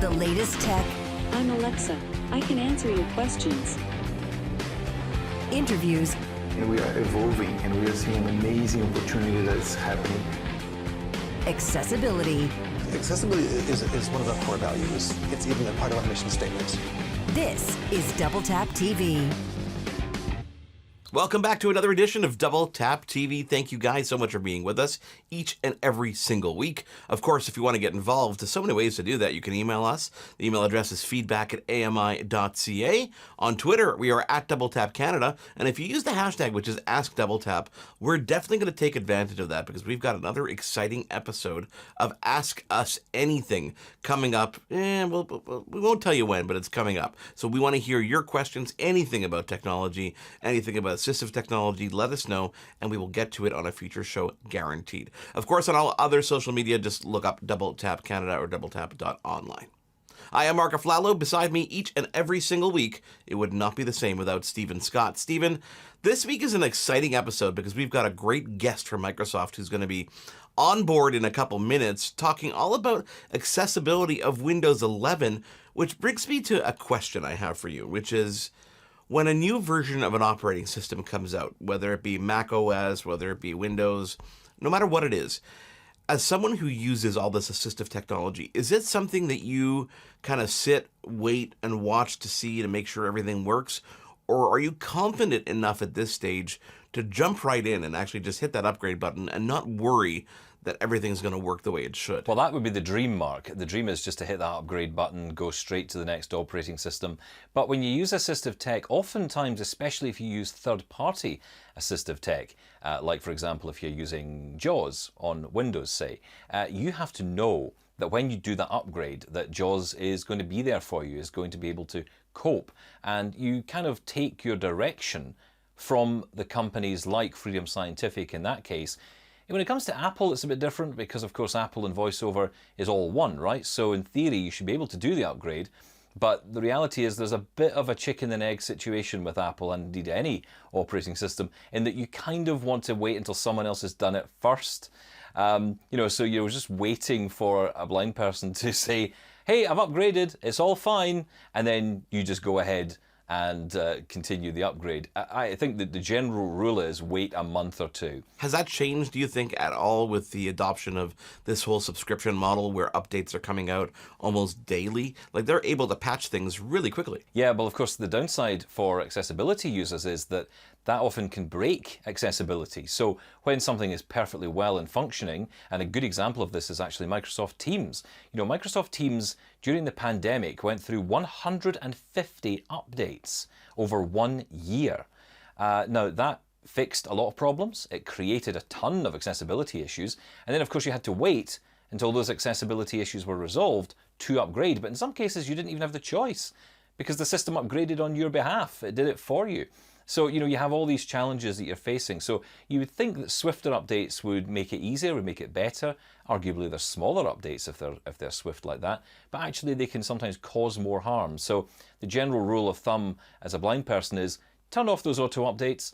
The latest tech. I'm Alexa. I can answer your questions. Interviews. And we are evolving, and we are seeing an amazing opportunity that is happening. Accessibility. Accessibility is one of our core values. It's even a part of our mission statement. This is Double Tap TV. Welcome back to another edition of Double Tap TV. Thank you guys so much for being with us each and every single week. Of course, if you want to get involved, there's so many ways to do that. You can email us. The email address is feedback@ami.ca. On Twitter, we are at Double Tap Canada. And if you use the hashtag, which is AskDoubleTap, we're definitely going to take advantage of that because we've got another exciting episode of Ask Us Anything coming up. We won't tell you when, but it's coming up. So we want to hear your questions, anything about technology, anything about assistive technology. Let us know, and we will get to it on a future show, guaranteed. Of course, on all other social media, just look up Double Tap Canada or doubletap.online. I am Mark Aflalo. Beside me each and every single week, it would not be the same without Stephen Scott. Stephen, this week is an exciting episode because we've got a great guest from Microsoft who's going to be on board in a couple minutes talking all about accessibility of Windows 11, which brings me to a question I have for you, which is, when a new version of an operating system comes out, whether it be Mac OS, whether it be Windows, no matter what it is, as someone who uses all this assistive technology, is it something that you kind of sit, wait, and watch to see to make sure everything works? Or are you confident enough at this stage to jump right in and actually just hit that upgrade button and not worry that everything's going to work the way it should? Well, that would be the dream, Mark. The dream is just to hit that upgrade button, go straight to the next operating system. But when you use assistive tech, oftentimes, especially if you use third-party assistive tech, like, for example, if you're using JAWS on Windows, say, you have to know that when you do that upgrade, that JAWS is going to be there for you, is going to be able to cope. And you kind of take your direction from the companies like Freedom Scientific in that case. When it comes to Apple, it's a bit different because, of course, Apple and VoiceOver is all one, right? So in theory, you should be able to do the upgrade. But the reality is there's a bit of a chicken and egg situation with Apple and indeed any operating system in that you kind of want to wait until someone else has done it first. So you're just waiting for a blind person to say, hey, I've upgraded, it's all fine. And then you just go ahead and continue the upgrade. I think that the general rule is wait a month or two. Has that changed, do you think, at all with the adoption of this whole subscription model where updates are coming out almost daily? Like, they're able to patch things really quickly. Yeah, well, of course, the downside for accessibility users is that often can break accessibility. So when something is perfectly well and functioning, and a good example of this is actually Microsoft Teams. Microsoft Teams during the pandemic went through 150 updates over 1 year. Now that fixed a lot of problems. It created a ton of accessibility issues. And then of course you had to wait until those accessibility issues were resolved to upgrade. But in some cases you didn't even have the choice because the system upgraded on your behalf. It did it for you. So, you have all these challenges that you're facing. So you would think that swifter updates would make it easier, would make it better. Arguably, they're smaller updates if they're swift like that. But actually, they can sometimes cause more harm. So the general rule of thumb as a blind person is turn off those auto updates.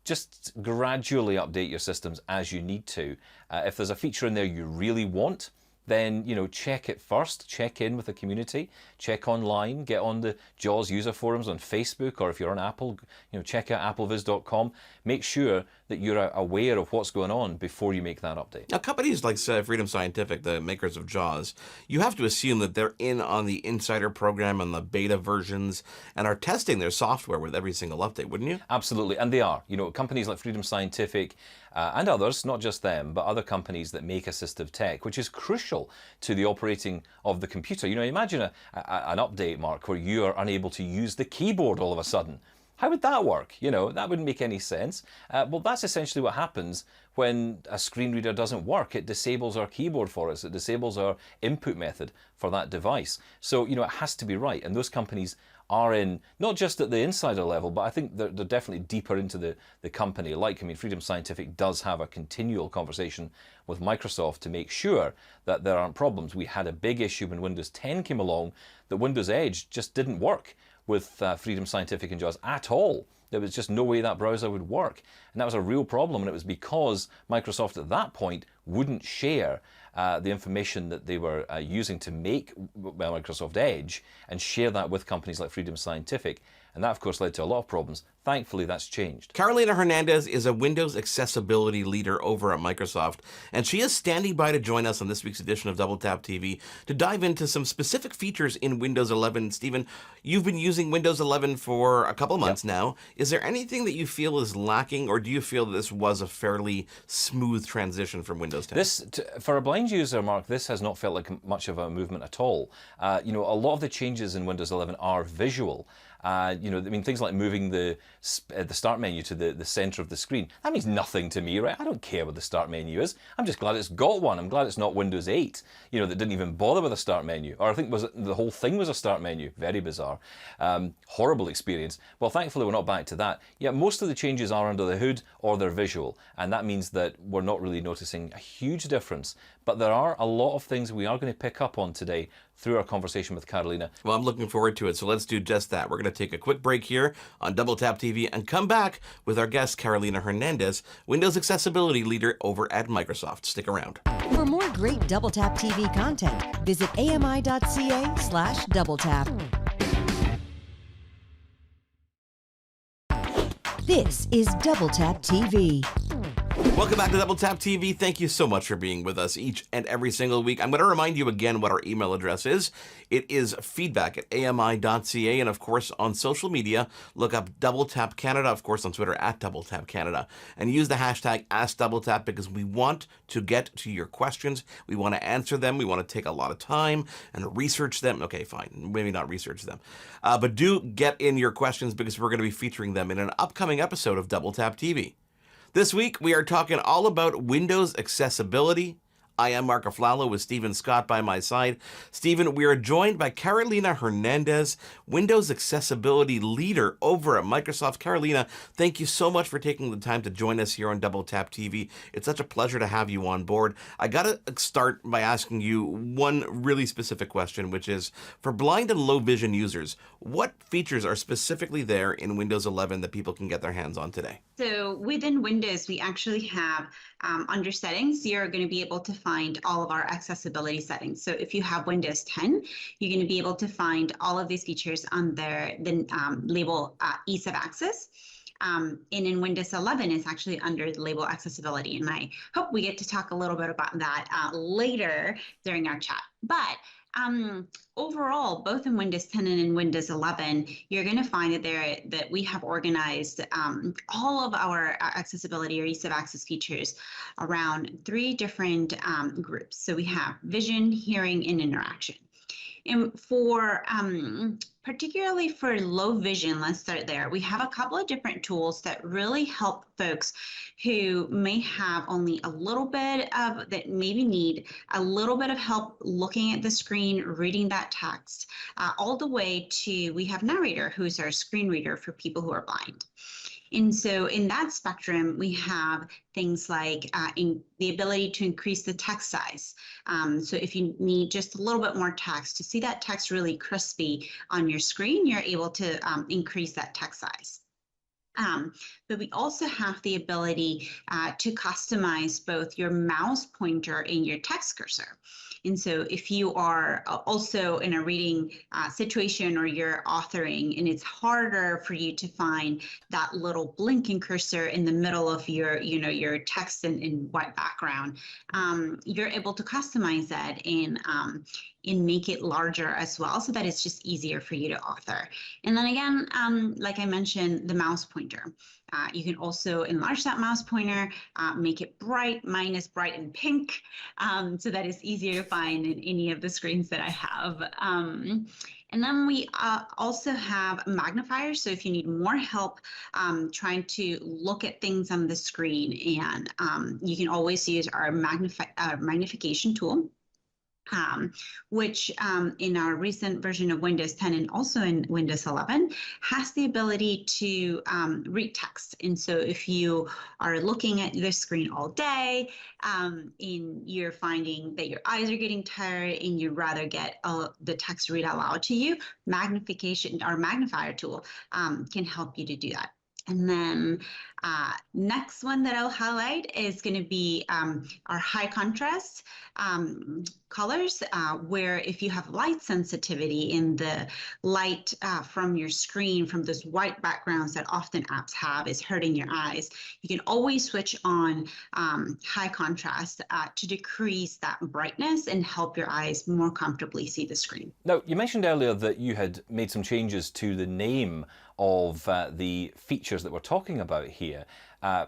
Just gradually update your systems as you need to. If there's a feature in there you really want, then check it first, check in with the community, check online, get on the JAWS user forums on Facebook, or if you're on Apple, check out appleviz.com. Make sure that you're aware of what's going on before you make that update. Now, companies like Freedom Scientific, the makers of JAWS, you have to assume that they're in on the insider program and the beta versions and are testing their software with every single update, wouldn't you? Absolutely, and they are. Companies like Freedom Scientific and others, not just them, but other companies that make assistive tech, which is crucial to the operating of the computer. Imagine an update, Mark, where you are unable to use the keyboard all of a sudden. How would that work? That wouldn't make any sense. Well, that's essentially what happens when a screen reader doesn't work. It disables our keyboard for us. It disables our input method for that device. So, it has to be right. And those companies are in, not just at the insider level, but I think they're definitely deeper into the company. Freedom Scientific does have a continual conversation with Microsoft to make sure that there aren't problems. We had a big issue when Windows 10 came along, that Windows Edge just didn't work with Freedom Scientific and JAWS at all. There was just no way that browser would work. And that was a real problem, and it was because Microsoft at that point wouldn't share the information that they were using to make Microsoft Edge and share that with companies like Freedom Scientific. And that, of course, led to a lot of problems. Thankfully, that's changed. Carolina Hernandez is a Windows accessibility leader over at Microsoft, and she is standing by to join us on this week's edition of Double Tap TV to dive into some specific features in Windows 11. Stephen, you've been using Windows 11 for a couple months now. Is there anything that you feel is lacking, or do you feel this was a fairly smooth transition from Windows 10? For a blind user, Mark, this has not felt like much of a movement at all. A lot of the changes in Windows 11 are visual. Things like moving the start menu to the center of the screen. That means nothing to me, right? I don't care what the start menu is. I'm just glad it's got one. I'm glad it's not Windows 8, that didn't even bother with a start menu. Or I think the whole thing was a start menu. Very bizarre. Horrible experience. Well, thankfully, we're not back to that. Yeah, most of the changes are under the hood or they're visual. And that means that we're not really noticing a huge difference. But there are a lot of things we are going to pick up on today through our conversation with Carolina. Well, I'm looking forward to it, so let's do just that. We're going to take a quick break here on Double Tap TV and come back with our guest, Carolina Hernandez, Windows Accessibility Leader over at Microsoft. Stick around. For more great Double Tap TV content, visit ami.ca/doubletap. This is Double Tap TV. Welcome back to Double Tap TV. Thank you so much for being with us each and every single week. I'm going to remind you again what our email address is. It is feedback@ami.ca, and of course on social media, look up Double Tap Canada, of course on Twitter @Double Tap Canada, and use the hashtag #AskDoubleTap because we want to get to your questions. We want to answer them. We want to take a lot of time and research them. Okay, fine, maybe not research them, but do get in your questions because we're going to be featuring them in an upcoming episode of Double Tap TV. This week, we are talking all about Windows accessibility. I am Mark Aflalo with Stephen Scott by my side. Stephen, we are joined by Carolina Hernandez, Windows Accessibility Leader over at Microsoft. Carolina, thank you so much for taking the time to join us here on Double Tap TV. It's such a pleasure to have you on board. I got to start by asking you one really specific question, which is, for blind and low vision users, what features are specifically there in Windows 11 that people can get their hands on today? So within Windows, we actually have under settings, you're going to be able to find all of our accessibility settings. So if you have Windows 10, you're going to be able to find all of these features under the label Ease of Access. And in Windows 11, it's actually under the label Accessibility. And I hope we get to talk a little bit about that later during our chat. But overall, both in Windows 10 and in Windows 11, you're going to find that we have organized all of our accessibility or ease of access features around 3 different groups. So we have vision, hearing, and interaction. And for particularly for low vision, let's start there. We have a couple of different tools that really help folks who may have only a little bit of, that maybe need a little bit of help looking at the screen, reading that text, all the way to, we have Narrator, who's our screen reader for people who are blind. And so in that spectrum, we have things like in the ability to increase the text size. So if you need just a little bit more text, to see that text really crispy on your screen, you're able to increase that text size. But we also have the ability to customize both your mouse pointer and your text cursor. And so if you are also in a reading situation or you're authoring and it's harder for you to find that little blinking cursor in the middle of your, your text in white background, you're able to customize that and make it larger as well, so that it's just easier for you to author. And then again, like I mentioned, the mouse pointer. You can also enlarge that mouse pointer, make it bright. Mine is bright and pink, so that it's easier to find in any of the screens that I have. And then we also have magnifiers. So if you need more help trying to look at things on the screen, and you can always use our magnification tool. Which in our recent version of Windows 10 and also in Windows 11 has the ability to read text. And so if you are looking at the screen all day and you're finding that your eyes are getting tired and you'd rather get the text read aloud to you, magnification, our magnifier tool can help you to do that. And then next one that I'll highlight is going to be our high contrast colors, where if you have light sensitivity in the light from your screen, from those white backgrounds that often apps have is hurting your eyes, you can always switch on high contrast to decrease that brightness and help your eyes more comfortably see the screen. Now, you mentioned earlier that you had made some changes to the name of the features that we're talking about here.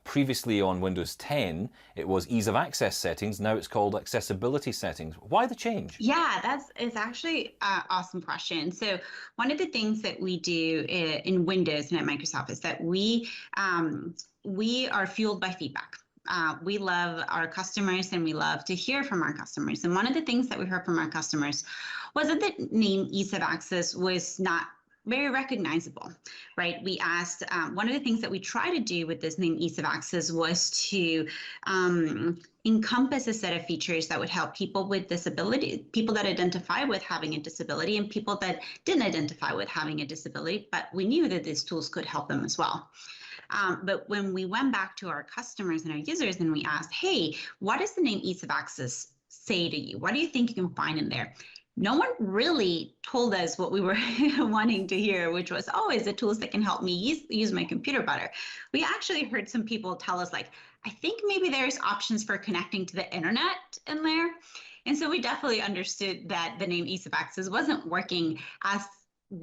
Previously on Windows 10, it was ease of access settings. Now it's called accessibility settings. Why the change? Yeah, it's actually an awesome question. So one of the things that we do in Windows and at Microsoft is that we are fueled by feedback. We love our customers and we love to hear from our customers. And one of the things that we heard from our customers was that the name ease of access was not very recognizable, right? We asked, one of the things that we try to do with this name ease of access was to encompass a set of features that would help people with disability, people that identify with having a disability and people that didn't identify with having a disability, but we knew that these tools could help them as well. But when we went back to our customers and our users and we asked, hey, what does the name ease of access say to you? What do you think you can find in there? No one really told us what we were wanting to hear, which was, oh, is it tools that can help me use my computer better? We actually heard some people tell us, like, I think maybe there's options for connecting to the internet in there. And so we definitely understood that the name ease of access wasn't working as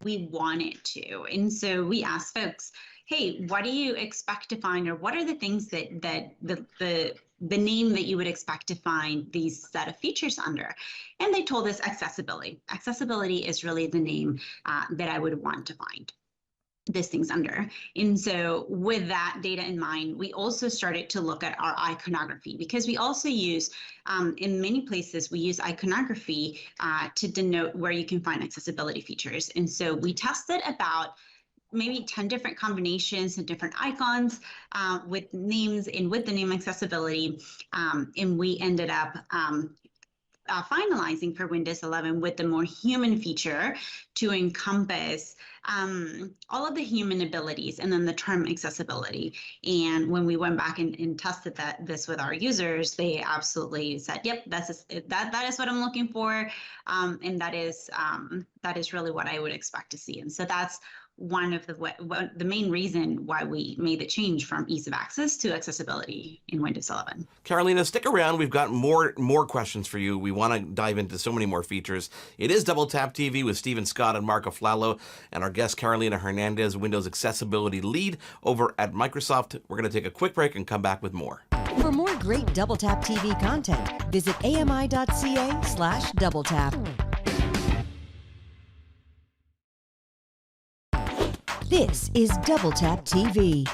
we wanted to. And so we asked folks, hey, what do you expect to find, or what are the things that the name that you would expect to find these set of features under? And they told us accessibility. Accessibility is really the name that I would want to find these things under. And so with that data in mind, we also started to look at our iconography, because we also use, in many places, we use iconography to denote where you can find accessibility features. And so we tested about maybe 10 different combinations and different icons with names and with the name accessibility. And we ended up finalizing for Windows 11 with the more human feature to encompass all of the human abilities and then the term accessibility. And when we went back and tested this with our users, they absolutely said, yep, that is what I'm looking for. And that is really what I would expect to see. And so that's one of the main reason why we made the change from ease of access to accessibility in Windows 11. Carolina, stick around. We've got more questions for you. We want to dive into so many more features. It is Double Tap TV with Stephen Scott and Marco Flalo, and our guest Carolina Hernandez, Windows accessibility lead over at Microsoft. We're going to take a quick break and come back with more. For more great Double Tap TV content, visit ami.ca/doubletap. This is Double Tap TV.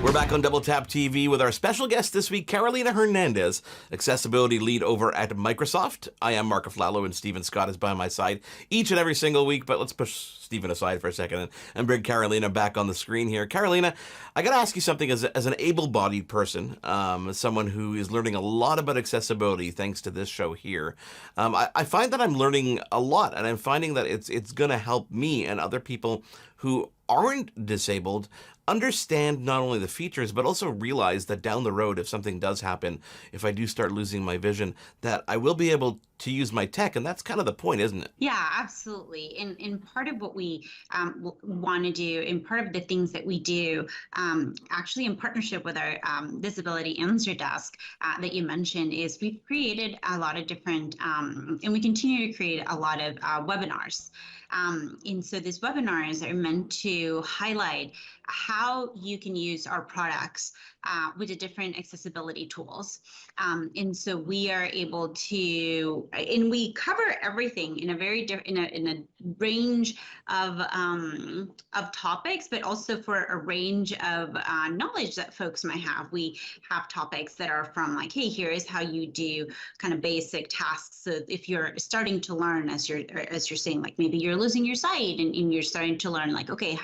We're back on Double Tap TV with our special guest this week, Carolina Hernandez, accessibility lead over at Microsoft. I am Marco Flalo, and Stephen Scott is by my side each and every single week, but let's push Stephen aside for a second and bring Carolina back on the screen here. Carolina, I got to ask you something as an able-bodied person, someone who is learning a lot about accessibility thanks to this show here. I find that I'm learning a lot, and I'm finding that it's going to help me and other people who aren't disabled understand not only the features, but also realize that down the road, if something does happen, if I do start losing my vision, that I will be able to use my tech. And that's kind of the point, isn't it? Yeah, absolutely. And part of what we want to do, and part of the things that we do, actually in partnership with our Disability Answer Desk that you mentioned, is we've created a lot of different, and we continue to create a lot of webinars. And so these webinars are meant to highlight how you can use our products with the different accessibility tools. And so we are able to, and we cover everything in a very in a range of topics, but also for a range of knowledge that folks might have. We have topics that are from like, hey, here is how you do kind of basic tasks. So if you're starting to learn, as you're saying, like maybe you're losing your sight and you're starting to learn, like, okay,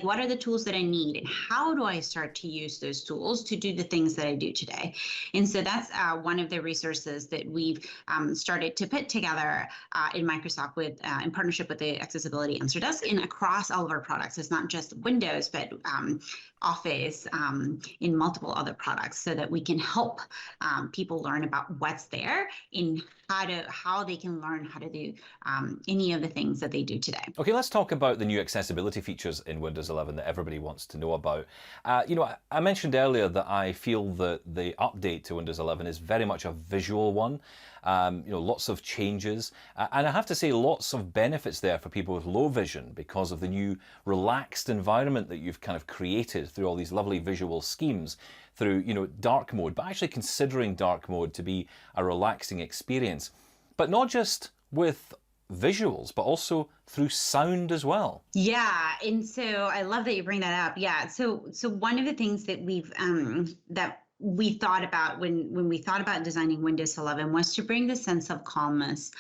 what are the tools that I need and how do I start to use those tools to do the things that I do today. And so that's one of the resources that we've started to put together in Microsoft with in partnership with the Accessibility Answer Desk and across all of our products. It's not just Windows, but Office, in multiple other products, so that we can help people learn about what's there and how they can learn how to do any of the things that they do today. Okay, let's talk about the new accessibility features in Windows 11 that everybody wants to know about. I mentioned earlier that I feel that the update to Windows 11 is very much a visual one. Lots of changes, and I have to say lots of benefits there for people with low vision because of the new relaxed environment that you've kind of created through all these lovely visual schemes through dark mode, but actually considering dark mode to be a relaxing experience, but not just with visuals, but also through sound as well. Yeah, and so I love that you bring that up. Yeah, so one of the things that we thought about when we thought about designing Windows 11 was to bring the sense of calmness,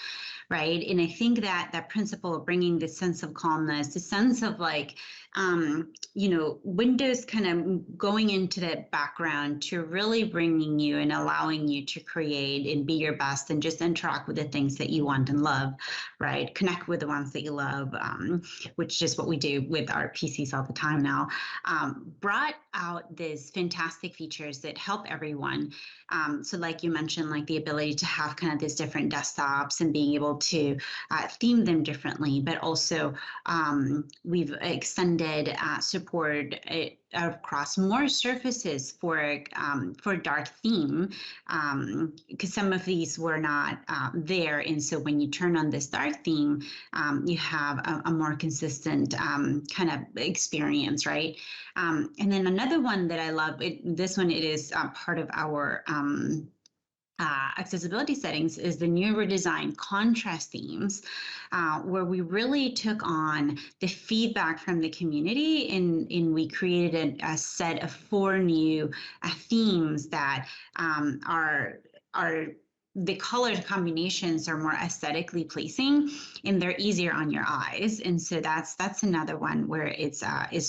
right? And I think that principle of bringing the sense of calmness, the sense of Windows kind of going into the background to really bringing you and allowing you to create and be your best and just interact with the things that you want and love, right? Connect with the ones that you love, which is what we do with our PCs all the time now, brought out these fantastic features that help everyone. So like you mentioned, like the ability to have kind of these different desktops and being able to theme them differently, but also we've extended support across more surfaces for dark theme, because some of these were not there. And so when you turn on this dark theme, you have a more consistent kind of experience, right? And then another one that I love, it is part of our accessibility settings, is the new redesigned contrast themes, where we really took on the feedback from the community and we created a set of 4 new themes that are the color combinations are more aesthetically pleasing and they're easier on your eyes. And so that's another one where it's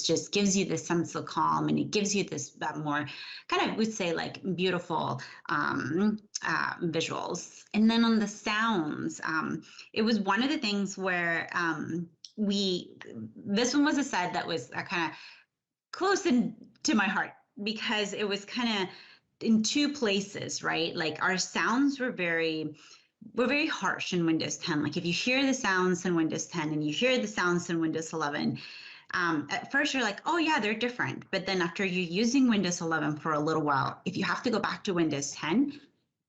just gives you this sense of calm, and it gives you this more kind of, would say, like beautiful visuals. And then on the sounds, it was one of the things where this one was a set that was kind of close to my heart, because it was kind of in 2 places, right? Like our sounds were very harsh in Windows 10. Like if you hear the sounds in Windows 10 and you hear the sounds in Windows 11, at first you're like, oh yeah, they're different. But then after you're using Windows 11 for a little while, if you have to go back to Windows 10,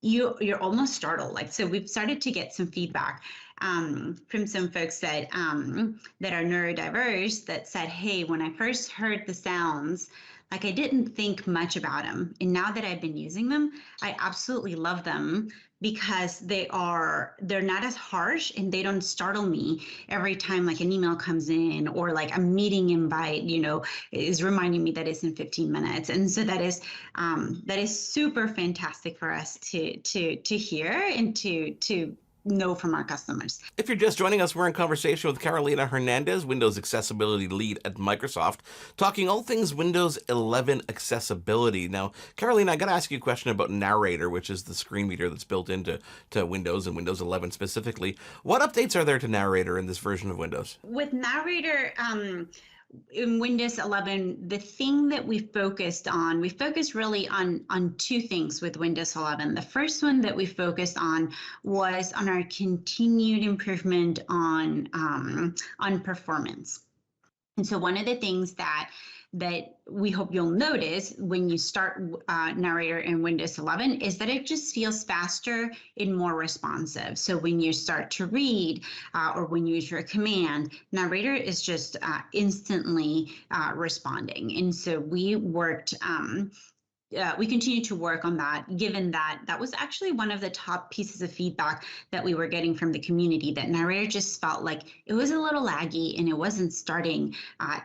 you're almost startled. Like, so we've started to get some feedback from some folks that are neurodiverse that said, hey, when I first heard the sounds, like I didn't think much about them. And now that I've been using them, I absolutely love them because they're not as harsh and they don't startle me every time like an email comes in or like a meeting invite, is reminding me that it's in 15 minutes. And so that is super fantastic for us to hear and to know from our customers. If you're just joining us, we're in conversation with Carolina Hernandez, Windows Accessibility Lead at Microsoft, talking all things Windows 11 accessibility. Now, Carolina, I got to ask you a question about Narrator, which is the screen reader that's built into Windows and Windows 11 specifically. What updates are there to Narrator in this version of Windows? With Narrator, in Windows 11, the thing that we focused really on 2 things with Windows 11. The first one that we focused on was on our continued improvement on performance. And so one of the things that we hope you'll notice when you start Narrator in Windows 11 is that it just feels faster and more responsive. So when you start to read or when you use your command, Narrator is just instantly responding. And so we continue to work on that, given that that was actually one of the top pieces of feedback that we were getting from the community, that Narrator just felt like it was a little laggy and it wasn't starting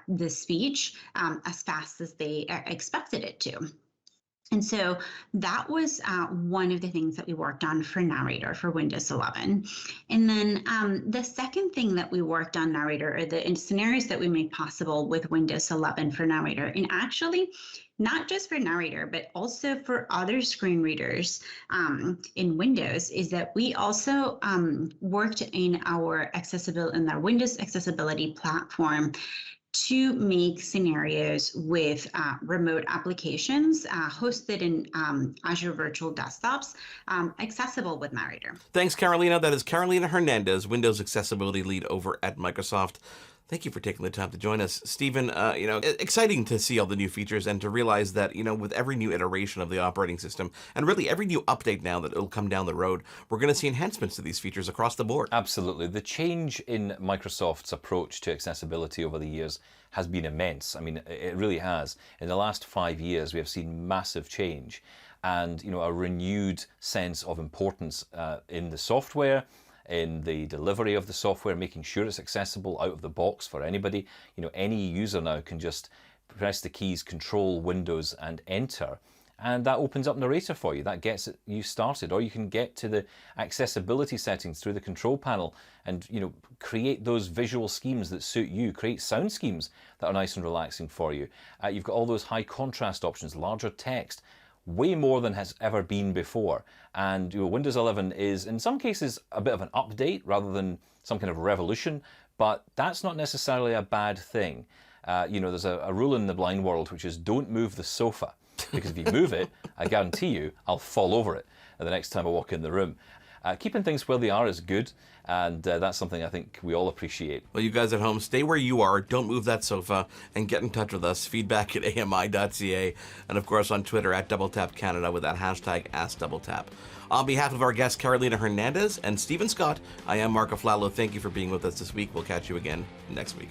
the speech as fast as they expected it to. And so that was one of the things that we worked on for Narrator for Windows 11. And then the second thing that we worked on Narrator are the scenarios that we made possible with Windows 11 for Narrator. And actually, not just for Narrator, but also for other screen readers in Windows, is that we also worked in our Windows accessibility platform to make scenarios with remote applications hosted in Azure Virtual Desktops accessible with Narrator. Thanks, Carolina. That is Carolina Hernandez, Windows Accessibility Lead over at Microsoft. Thank you for taking the time to join us. Stephen, exciting to see all the new features and to realize that, with every new iteration of the operating system and really every new update now that it'll come down the road, we're going to see enhancements to these features across the board. Absolutely. The change in Microsoft's approach to accessibility over the years has been immense. I mean, it really has. In the last 5 years, we have seen massive change and, a renewed sense of importance in the software, in the delivery of the software, making sure it's accessible out of the box for anybody. Any user now can just press the keys Control, Windows, and Enter, and that opens up Narrator for you. That gets you started. Or you can get to the accessibility settings through the control panel and create those visual schemes that suit you, create sound schemes that are nice and relaxing for you. You've got all those high contrast options, larger text, way more than has ever been before. And Windows 11 is in some cases a bit of an update rather than some kind of revolution, but that's not necessarily a bad thing. There's a rule in the blind world which is don't move the sofa, because if you move it, I guarantee you I'll fall over it the next time I walk in the room. Keeping things where they are is good, and that's something I think we all appreciate. Well, you guys at home, stay where you are, don't move that sofa, and get in touch with us. Feedback at ami.ca, and of course on Twitter at DoubleTapCanada with that hashtag AskDoubleTap. On behalf of our guests Carolina Hernandez and Stephen Scott, I am Mark Aflalo. Thank you for being with us this week. We'll catch you again next week.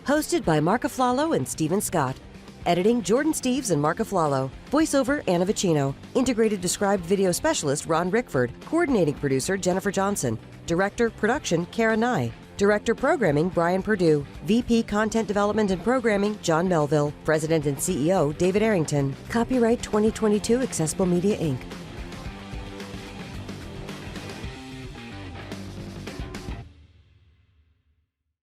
Hosted by Mark Aflalo and Stephen Scott. Editing, Jordan Steves and Mark Aflalo. Voiceover, Anna Vicino. Integrated Described Video Specialist, Ron Rickford. Coordinating Producer, Jennifer Johnson. Director, Production, Kara Nye. Director, Programming, Brian Perdue. VP, Content Development and Programming, John Melville. President and CEO, David Arrington. Copyright 2022, Accessible Media, Inc.